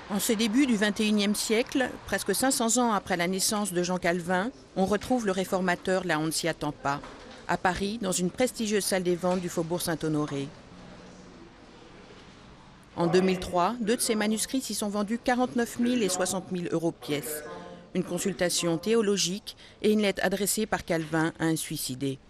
En ce début du XXIe siècle, presque 500 ans après la naissance de Jean Calvin, on retrouve le réformateur là où on ne s'y attend pas, à Paris, dans une prestigieuse salle des ventes du Faubourg Saint-Honoré. En 2003, 2 de ses manuscrits s'y sont vendus 49 000 et 60 000 euros pièce. Une consultation théologique et une lettre adressée par Calvin à un suicidé.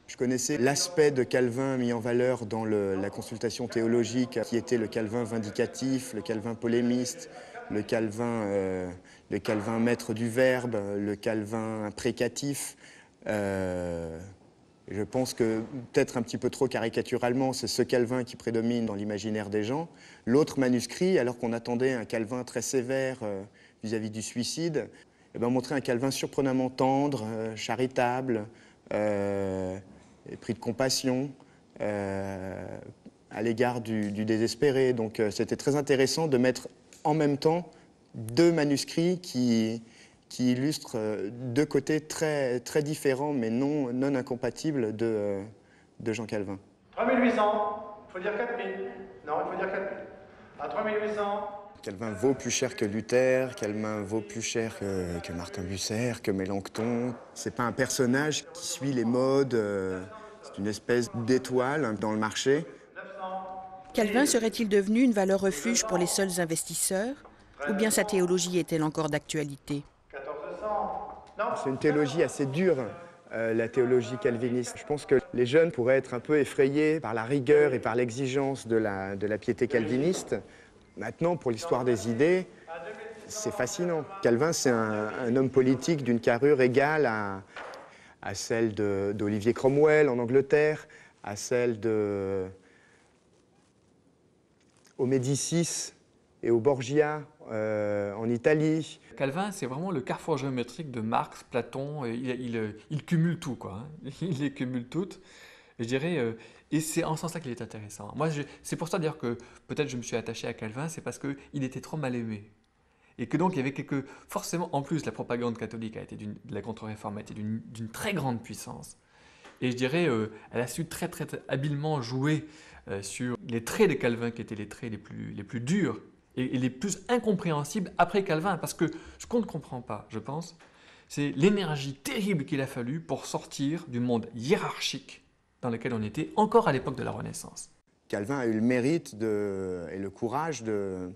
Je connaissais l'aspect de Calvin mis en valeur dans la consultation théologique, qui était le Calvin vindicatif, le Calvin polémiste, le Calvin maître du verbe, le Calvin imprécatif. Je pense que, peut-être un petit peu trop caricaturalement, c'est ce Calvin qui prédomine dans l'imaginaire des gens. L'autre manuscrit, alors qu'on attendait un Calvin très sévère vis-à-vis du suicide, montrait un Calvin surprenamment tendre, charitable, pris de compassion à l'égard du désespéré. Donc c'était très intéressant de mettre en même temps 2 manuscrits qui illustrent 2 côtés très, très différents mais non incompatibles de Jean Calvin. 3800, il faut dire 4000. Non, il faut dire 4000. À 3800. Calvin vaut plus cher que Luther, Calvin vaut plus cher que Martin Bucer, que Mélenchon. C'est pas un personnage qui suit les modes, c'est une espèce d'étoile dans le marché. Calvin serait-il devenu une valeur refuge pour les seuls investisseurs? Ou bien sa théologie est-elle encore d'actualité? 1400. C'est une théologie assez dure, la théologie calviniste. Je pense que les jeunes pourraient être un peu effrayés par la rigueur et par l'exigence de la piété calviniste. Maintenant, pour l'histoire des idées, c'est fascinant. Calvin, c'est un homme politique d'une carrure égale à celle d'Olivier Cromwell en Angleterre, à celle aux Médicis et aux Borgia en Italie. Calvin, c'est vraiment le carrefour géométrique de Marx, Platon, il cumule tout, quoi. Il les cumule toutes. Je dirais, et c'est en ce sens-là qu'il est intéressant. Moi, c'est pour ça d'ailleurs que peut-être je me suis attaché à Calvin, c'est parce qu'il était trop mal aimé. Et que donc il y avait forcément, en plus, la propagande catholique de la contre-réforme a été d'une très grande puissance. Et je dirais, elle a su très, très, très habilement jouer sur les traits de Calvin qui étaient les traits les plus durs et les plus incompréhensibles après Calvin. Parce que ce qu'on ne comprend pas, je pense, c'est l'énergie terrible qu'il a fallu pour sortir du monde hiérarchique dans lequel on était encore à l'époque de la Renaissance. Calvin a eu le mérite et le courage de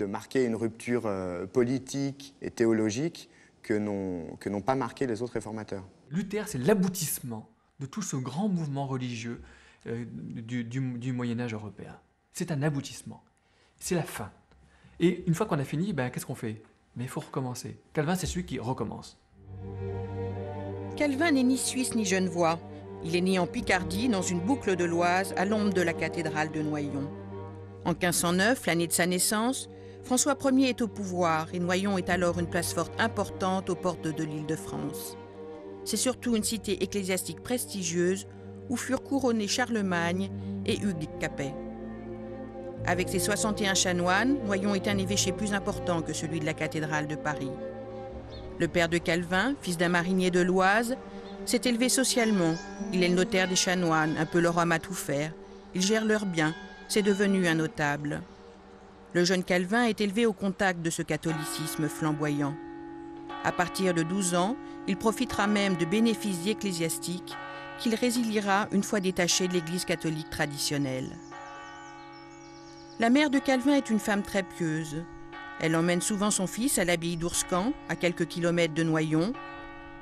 marquer une rupture politique et théologique que n'ont pas marqué les autres réformateurs. Luther, c'est l'aboutissement de tout ce grand mouvement religieux du Moyen-Âge européen. C'est un aboutissement. C'est la fin. Et une fois qu'on a fini, qu'est-ce qu'on fait? Mais il faut recommencer. Calvin, c'est celui qui recommence. Calvin n'est ni suisse ni genevois. Il est né en Picardie, dans une boucle de l'Oise, à l'ombre de la cathédrale de Noyon. En 1509, l'année de sa naissance, François Ier est au pouvoir et Noyon est alors une place forte importante aux portes de l'Île-de-France. C'est surtout une cité ecclésiastique prestigieuse où furent couronnés Charlemagne et Hugues Capet. Avec ses 61 chanoines, Noyon est un évêché plus important que celui de la cathédrale de Paris. Le père de Calvin, fils d'un marinier de l'Oise, s'est élevé socialement. Il est le notaire des chanoines, un peu leur homme à tout faire. Il gère leurs biens, c'est devenu un notable. Le jeune Calvin est élevé au contact de ce catholicisme flamboyant. À partir de 12 ans, il profitera même de bénéfices ecclésiastiques qu'il résiliera une fois détaché de l'Église catholique traditionnelle. La mère de Calvin est une femme très pieuse. Elle emmène souvent son fils à l'abbaye d'Ourscan, à quelques kilomètres de Noyon.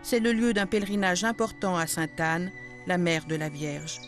C'est le lieu d'un pèlerinage important à Sainte-Anne, la mère de la Vierge.